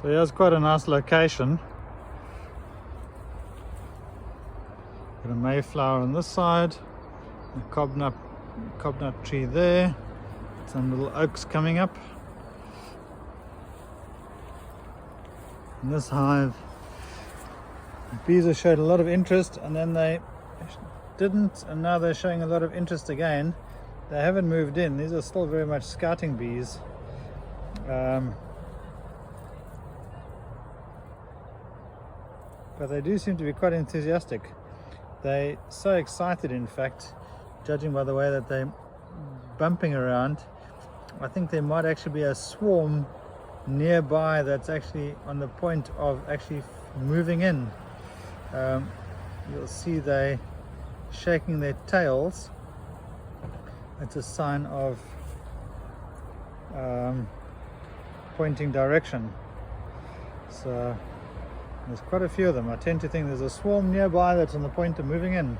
So here's quite a nice location. Got a mayflower on this side, a cobnut tree there, some little oaks coming up. In this hive, the bees have showed a lot of interest, and then they didn't, and now they're showing a lot of interest again. They haven't moved in. These are still very much scouting bees. But they do seem to be quite enthusiastic. They're so excited, in fact, judging by the way that they're bumping around. I think there might actually be a swarm nearby that's actually on the point of actually moving in. You'll see they shaking their tails. It's a sign of pointing direction. So there's quite a few of them. I tend to think there's a swarm nearby that's on the point of moving in.